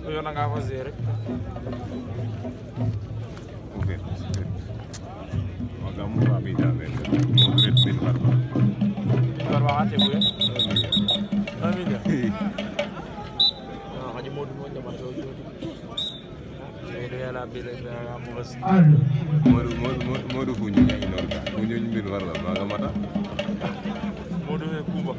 Yo na nga fazer rek. Ok. Maga mo abi da ben. Mo gret bin barba. Barba ate bu ya. Amin ya. Ah, haji modou mo jaman so jodi. Sedo yala bile da mo bas. Modou fuñu ñay norga. Fuñu bin barba maga mata. Modou e kuba.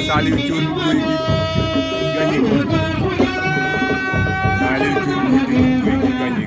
Saliou Thioune Gouye Gui gagné Saliou Thioune Gouye Gui gagné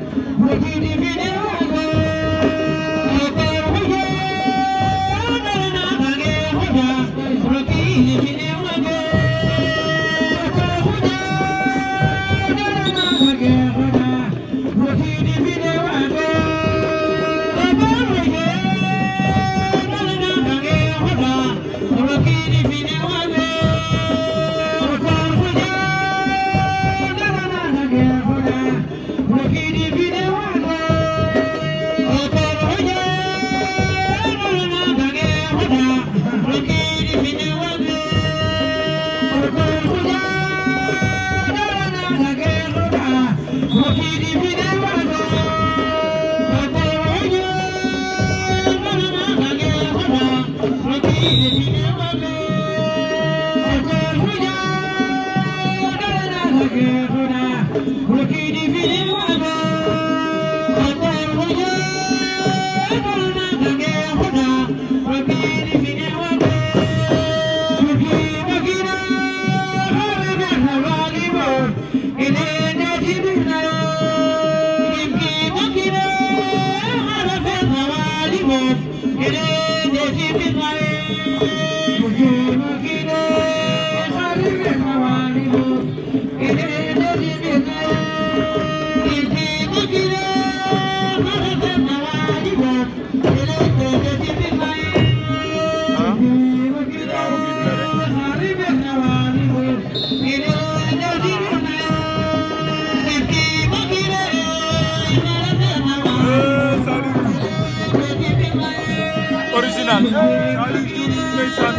original Saliou Thioune ndeysaan